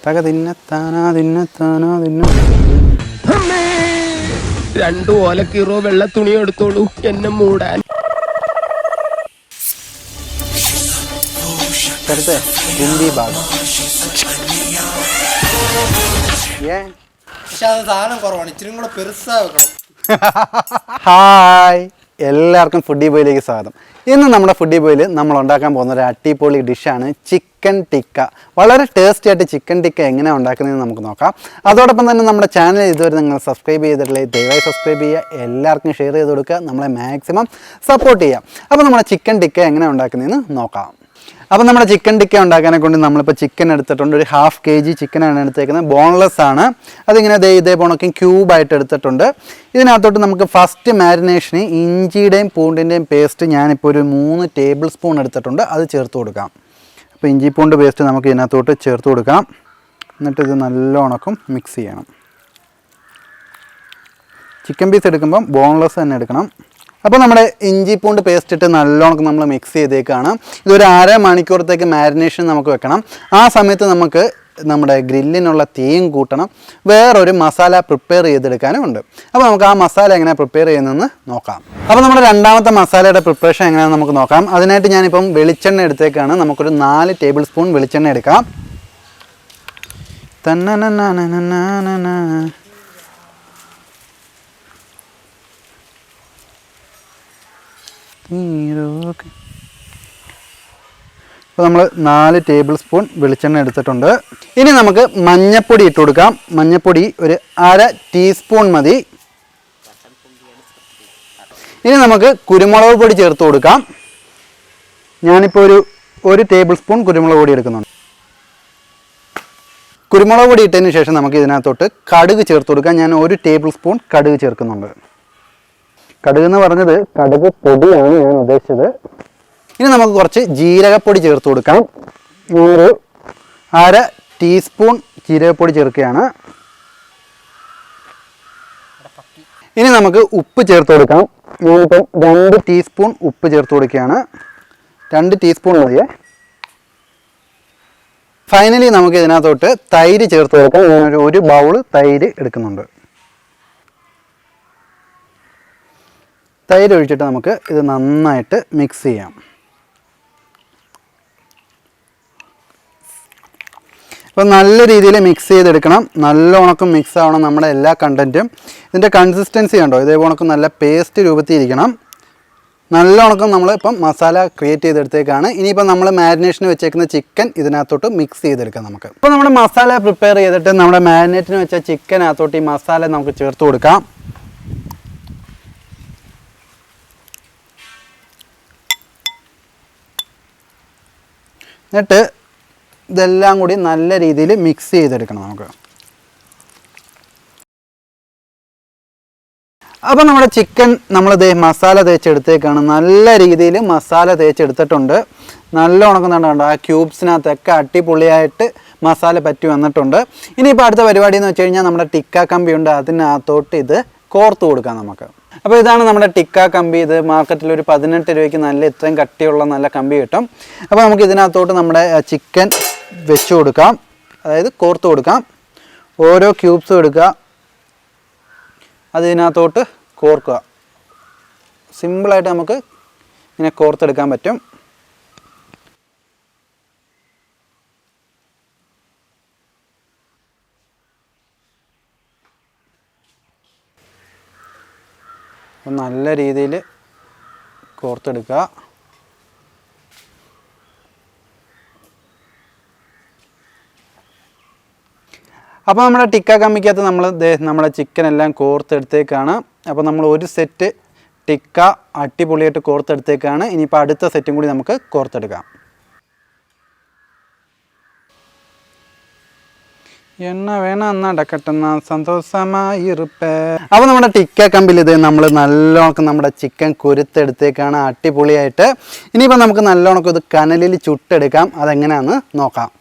തക തിന്നത്താനാ തിന്നത്താനാ തിന്ന 2 ഓലക്കീറോ വെള്ള തുണി എടുത്തോളൂ എന്നെ മൂടാൻ. ഹിന്ദി ഭാഗം ഹായ്, എല്ലാവർക്കും ഫുഡി ബോയിലേക്ക് സ്വാഗതം. ഇന്ന് നമ്മുടെ ഫുഡി ബോയിൽ നമ്മൾ ഉണ്ടാക്കാൻ പോകുന്ന ഒരു അടിപൊളി ഡിഷാണ് ചിക്കൻ ടിക്ക. വളരെ ടേസ്റ്റി ആയിട്ട് ചിക്കൻ ടിക്ക എങ്ങനെയാണ് ഉണ്ടാക്കുന്നതെന്ന് നമുക്ക് നോക്കാം. അതോടൊപ്പം തന്നെ നമ്മുടെ ചാനൽ ഇതുവരെ നിങ്ങൾ സബ്സ്ക്രൈബ് ചെയ്തിട്ടില്ലേ, ദയവായി സബ്സ്ക്രൈബ് ചെയ്യുക, എല്ലാവർക്കും ഷെയർ ചെയ്ത് കൊടുക്കുക, നമ്മളെ മാക്സിമം സപ്പോർട്ട് ചെയ്യുക. അപ്പോൾ നമ്മുടെ ചിക്കൻ ടിക്ക എങ്ങനെ ഉണ്ടാക്കുന്നതെന്ന് നോക്കാം. അപ്പോൾ നമ്മുടെ ചിക്കൻ ടിക്ക ഉണ്ടാക്കാനെ കൊണ്ട് നമ്മളിപ്പോൾ ചിക്കൻ എടുത്തിട്ടുണ്ട്. ഒരു 1/2 kg ചിക്കനാണ് എടുത്തേക്കുന്നത്. ബോൺലെസ് ആണ്. അതിങ്ങനെ ഇതേ പോണൊക്കെ ക്യൂബായിട്ട് എടുത്തിട്ടുണ്ട്. ഇതിനകത്തോട്ട് നമുക്ക് ഫസ്റ്റ് മാരിനേഷന് ഇഞ്ചിയുടെയും പൂണ്ടിൻ്റെയും പേസ്റ്റ് ഞാനിപ്പോൾ ഒരു 3 ടേബിൾ സ്പൂൺ എടുത്തിട്ടുണ്ട്. അത് ചേർത്ത് കൊടുക്കാം. അപ്പോൾ ഇഞ്ചി പൂണ്ട് പേസ്റ്റ് നമുക്ക് ഇതിനകത്തോട്ട് ചേർത്ത് കൊടുക്കാം. എന്നിട്ട് ഇത് നല്ലോണക്കും മിക്സ് ചെയ്യണം. ചിക്കൻ പീസ് എടുക്കുമ്പം ബോൺലെസ് തന്നെ എടുക്കണം. അപ്പോൾ നമ്മുടെ ഇഞ്ചി പൂണ്ട് പേസ്റ്റ് ഇട്ട് നല്ലോണം നമ്മൾ മിക്സ് ചെയ്തേക്കാണ്. ഇതൊരു 1/2 മണിക്കൂറത്തേക്ക് മാരിനേഷൻ നമുക്ക് വെക്കണം. ആ സമയത്ത് നമുക്ക് നമ്മുടെ ഗ്രില്ലിനുള്ള തീയും കൂട്ടണം. വേറൊരു മസാല പ്രിപ്പയർ ചെയ്തെടുക്കാനും ഉണ്ട്. അപ്പോൾ നമുക്ക് ആ മസാല എങ്ങനെയാണ് പ്രിപ്പയർ ചെയ്യുന്നതെന്ന് നോക്കാം. അപ്പോൾ നമ്മുടെ രണ്ടാമത്തെ മസാലയുടെ പ്രിപ്പറേഷൻ എങ്ങനെയാണെന്ന് നമുക്ക് നോക്കാം. അതിനായിട്ട് ഞാനിപ്പം വെളിച്ചെണ്ണ എടുത്തേക്കാണ്. നമുക്കൊരു 4 ടേബിൾ സ്പൂൺ വെളിച്ചെണ്ണ എടുക്കാം. അപ്പോൾ നമ്മൾ 4 ടേബിൾ സ്പൂൺ വെളിച്ചെണ്ണ എടുത്തിട്ടുണ്ട്. ഇനി നമുക്ക് മഞ്ഞൾപ്പൊടി ഇട്ട് കൊടുക്കാം. മഞ്ഞൾപ്പൊടി ഒരു 1/2 ടീസ്പൂൺ മതി. ഇനി നമുക്ക് കുരുമുളക് പൊടി ചേർത്ത് കൊടുക്കാം. ഞാനിപ്പോൾ ഒരു ടേബിൾ സ്പൂൺ കുരുമുളക് പൊടി എടുക്കുന്നുണ്ട്. കുരുമുളക് പൊടി ഇട്ടതിന് ശേഷം നമുക്ക് ഇതിനകത്തോട്ട് കടുക് ചേർത്ത് കൊടുക്കാം. ഞാൻ 1 ടേബിൾ സ്പൂൺ കടുക് ചേർക്കുന്നുണ്ട്. കടുക് എന്ന് പറഞ്ഞത് കടുക് പൊടിയാണ് ഞാൻ ഉദ്ദേശിച്ചത്. ഇനി നമുക്ക് കുറച്ച് ജീരകപ്പൊടി ചേർത്ത് കൊടുക്കാം. ഞാനൊരു 1/2 ടീസ്പൂൺ ജീരകപ്പൊടി ചേർക്കുകയാണ്. ഇനി നമുക്ക് ഉപ്പ് ചേർത്ത് കൊടുക്കാം. ഞാനിപ്പം 2 ടീസ്പൂൺ ഉപ്പ് ചേർത്ത് കൊടുക്കുകയാണ്. 2 ടീസ്പൂൺ മതിയേ. ഫൈനലി നമുക്ക് ഇതിനകത്തോട്ട് തൈര് ചേർത്ത് കൊടുക്കാം. ഞാനൊരു 1 ബൗൾ തൈര് എടുക്കുന്നുണ്ട്. തൈര് ഒഴിച്ചിട്ട് നമുക്ക് ഇത് നന്നായിട്ട് മിക്സ് ചെയ്യാം. അപ്പോൾ നല്ല രീതിയിൽ മിക്സ് ചെയ്തെടുക്കണം. നല്ല ഉണക്കം മിക്സ് ആവണം നമ്മുടെ എല്ലാ കണ്ടൻറ്റും. ഇതിൻ്റെ കൺസിസ്റ്റൻസി ഉണ്ടോ, ഇതേ ഉണക്കം നല്ല പേസ്റ്റ് രൂപത്തിൽ ഇരിക്കണം. നല്ല ഉണക്കം നമ്മൾ ഇപ്പം മസാല ക്രിയേറ്റ് ചെയ്തെടുത്തേക്കാണ്. ഇനിയിപ്പോൾ നമ്മൾ മാരിനേഷന് വെച്ചേക്കുന്ന ചിക്കൻ ഇതിനകത്തോട്ട് മിക്സ് ചെയ്തെടുക്കാം നമുക്ക്. അപ്പോൾ നമ്മുടെ മസാല പ്രിപ്പയർ ചെയ്തിട്ട് നമ്മുടെ മാരിനേറ്റിന് വെച്ച ചിക്കനകത്തോട്ട് ഈ മസാല നമുക്ക് ചേർത്ത് കൊടുക്കാം. എന്നിട്ട് ഇതെല്ലാം കൂടി നല്ല രീതിയിൽ മിക്സ് ചെയ്തെടുക്കണം നമുക്ക്. അപ്പോൾ നമ്മുടെ ചിക്കൻ നമ്മളിത് മസാല തേച്ചെടുത്തേക്കാണ്. നല്ല രീതിയിൽ മസാല തേച്ചെടുത്തിട്ടുണ്ട്. നല്ല ഉണക്കുന്നുണ്ട്. ആ ക്യൂബ്സിനകത്തൊക്കെ അടിപൊളിയായിട്ട് മസാല പറ്റി വന്നിട്ടുണ്ട്. ഇനിയിപ്പോൾ അടുത്ത പരിപാടി എന്ന് വെച്ച് കഴിഞ്ഞാൽ നമ്മുടെ ടിക്ക കമ്പിയുണ്ട്. അതിനകത്തോട്ട് ഇത് കോർത്ത് കൊടുക്കാം നമുക്ക്. അപ്പോൾ ഇതാണ് നമ്മുടെ ടിക്ക കമ്പി. ഇത് മാർക്കറ്റിൽ ഒരു 18 രൂപയ്ക്ക് നല്ല ഇത്രയും കട്ടിയുള്ള നല്ല കമ്പി കിട്ടും. അപ്പോൾ നമുക്ക് ഇതിനകത്തോട്ട് നമ്മുടെ ചിക്കൻ വെച്ച് കൊടുക്കാം, അതായത് കോർത്ത് കൊടുക്കാം. ഓരോ ക്യൂബ്സും എടുക്കുക, അതിനകത്തോട്ട് കോർക്കുക. സിമ്പിളായിട്ട് നമുക്ക് ഇങ്ങനെ കോർത്തെടുക്കാൻ പറ്റും. നല്ല രീതിയിൽ കോർത്തെടുക്കുക. അപ്പോൾ നമ്മുടെ ടിക്ക കമ്മിക്കകത്ത് നമ്മുടെ ചിക്കൻ എല്ലാം കോർത്തെടുത്തേക്കാണ്. അപ്പോൾ നമ്മൾ ഒരു സെറ്റ് ടിക്ക അടിപൊളിയായിട്ട് കോർത്തെടുത്തേക്കാണ്. ഇനിയിപ്പോൾ അടുത്ത സെറ്റും കൂടി നമുക്ക് കോർത്തെടുക്കാം. എണ്ണ വേണം എന്നടക്കട്ടെന്ന സന്തോഷമായി ഇരുപ്പേ. അപ്പോൾ നമ്മുടെ ടിക്ക കമ്പിൽ ഇത് നമ്മൾ നല്ലോണം നമ്മുടെ ചിക്കൻ കുരുത്തെടുത്തേക്കാണ് അടിപൊളിയായിട്ട്. ഇനിയിപ്പോൾ നമുക്ക് നല്ലോണം ഇത് കനലിൽ ചുട്ടെടുക്കാം. അതെങ്ങനെയാണെന്ന് നോക്കാം.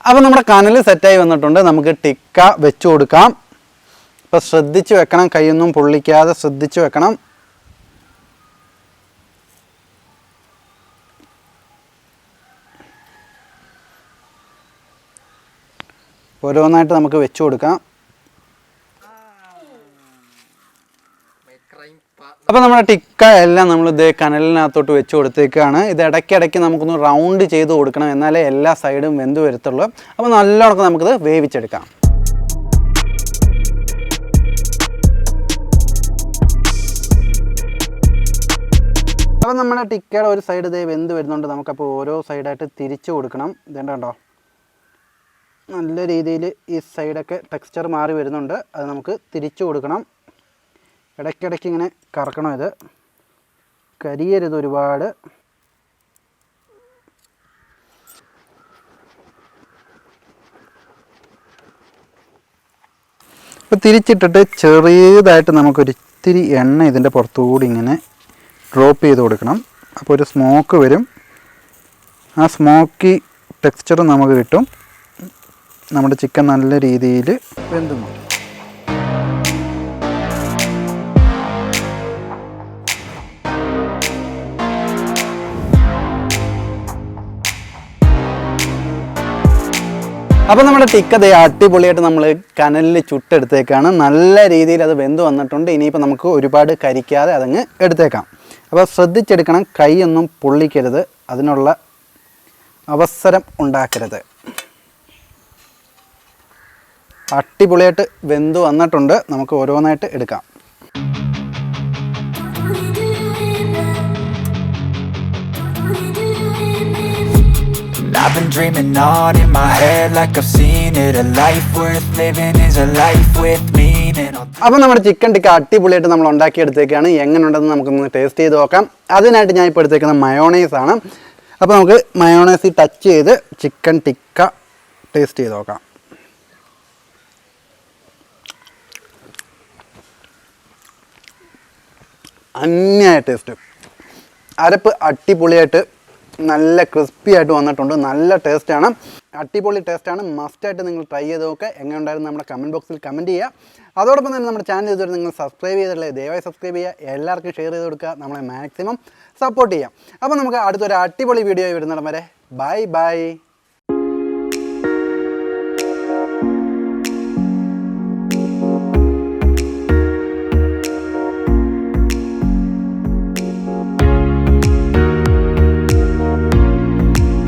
അപ്പോൾ നമ്മുടെ കനൽ സെറ്റായി വന്നിട്ടുണ്ട്. നമുക്ക് ടിക്ക വെച്ച് കൊടുക്കാം. ഇപ്പോൾ ശ്രദ്ധിച്ച് വെക്കണം, കൈയൊന്നും പൊള്ളിക്കാതെ ശ്രദ്ധിച്ച് വെക്കണം. ഓരോന്നായിട്ട് നമുക്ക് വെച്ച് കൊടുക്കാം. അപ്പോൾ നമ്മുടെ ടിക്ക എല്ലാം നമ്മൾ ഇതേ കനലിനകത്തോട്ട് വെച്ച് കൊടുത്തേക്കാണ്. ഇത് ഇടയ്ക്കിടയ്ക്ക് നമുക്കൊന്ന് റൗണ്ട് ചെയ്ത് കൊടുക്കണം, എന്നാലേ എല്ലാ സൈഡും വെന്ത് വരത്തുള്ളൂ. അപ്പോൾ നല്ലോണം നമുക്കിത് വേവിച്ചെടുക്കാം. അപ്പോൾ നമ്മുടെ ടിക്കയുടെ ഒരു സൈഡ് ഇതേ വെന്ത് വരുന്നുണ്ട്. നമുക്കപ്പോൾ ഓരോ സൈഡായിട്ട് തിരിച്ചു കൊടുക്കണം. ഇതുണ്ടോ, നല്ല രീതിയിൽ ഈ സൈഡൊക്കെ ടെക്സ്ചർ മാറി വരുന്നുണ്ട്. അത് നമുക്ക് തിരിച്ചു കൊടുക്കണം. ഇടയ്ക്കിടയ്ക്ക് ഇങ്ങനെ കറക്കണം. ഇത് കരിയരുത് ഒരുപാട്. ഇപ്പോൾ തിരിച്ചിട്ടിട്ട് ചെറിയതായിട്ട് നമുക്കൊരിത്തിരി എണ്ണ ഇതിൻ്റെ പുറത്തുകൂടി ഇങ്ങനെ ഡ്രോപ്പ് ചെയ്ത് കൊടുക്കണം. അപ്പോൾ ഒരു സ്മോക്ക് വരും. ആ സ്മോക്കി ടെക്സ്ചർ നമുക്ക് കിട്ടും. നമ്മുടെ ചിക്കൻ നല്ല രീതിയിൽ വെന്തുന്നു. അപ്പോൾ നമ്മുടെ ടിക്ക ദേ അടിപൊളിയായിട്ട് നമ്മൾ കനലിൽ ചുട്ടെടുത്തേക്കാണ്. നല്ല രീതിയിൽ അത് വെന്ത് വന്നിട്ടുണ്ട്. ഇനിയിപ്പോൾ നമുക്ക് ഒരുപാട് കരിക്കാതെ അതങ്ങ് എടുത്തേക്കാം. അപ്പോൾ ശ്രദ്ധിച്ചെടുക്കണം, കൈയൊന്നും പൊള്ളിക്കരുത്, അതിനുള്ള അവസരം ഉണ്ടാക്കരുത്. അടിപൊളിയായിട്ട് വെന്ത് വന്നിട്ടുണ്ട്. നമുക്ക് ഓരോന്നായിട്ട് എടുക്കാം. I've been dreaming on in my head like I've seen it. A life worth living is a life with meaning. അപ്പോൾ നമ്മുടെ ചിക്കൻ ടിക്ക അടിപൊളിയായിട്ട് നമ്മൾ ഉണ്ടാക്കിയെടുത്തേക്കാണ്. എങ്ങനെയുണ്ടെന്ന് നമുക്കൊന്ന് ടേസ്റ്റ് ചെയ്ത് നോക്കാം. അതിനായിട്ട് ഞാൻ ഇപ്പോൾ എടുത്തേക്കുന്ന മയോണൈസാണ്. അപ്പോൾ നമുക്ക് മയോണൈസിൽ ടച്ച് ചെയ്ത് ചിക്കൻ ടിക്ക ടേസ്റ്റ് ചെയ്ത് നോക്കാം. അന്യായ ടേസ്റ്റ്. അരപ്പ് അടിപൊളിയായിട്ട് നല്ല ക്രിസ്പി ആയിട്ട് വന്നിട്ടുണ്ട്. നല്ല ടേസ്റ്റാണ്, അടിപൊളി ടേസ്റ്റാണ്. മസ്റ്റായിട്ട് നിങ്ങൾ ട്രൈ ചെയ്ത് നോക്കുക. എങ്ങനെയുണ്ടായിരുന്നു നമ്മുടെ കമൻറ്റ് ബോക്സിൽ കമൻറ്റ് ചെയ്യുക. അതോടൊപ്പം തന്നെ നമ്മുടെ ചാനൽ ഇതുവരെ നിങ്ങൾ സബ്സ്ക്രൈബ് ചെയ്തിട്ടില്ലേ, ദയവായി സബ്സ്ക്രൈബ് ചെയ്യുക. എല്ലാവർക്കും ഷെയർ ചെയ്ത് കൊടുക്കുക. നമ്മളെ മാക്സിമം സപ്പോർട്ട് ചെയ്യാം. അപ്പോൾ നമുക്ക് അടുത്തൊരു അടിപൊളി വീഡിയോ വരുന്നിടം വരെ ബൈ ബൈ.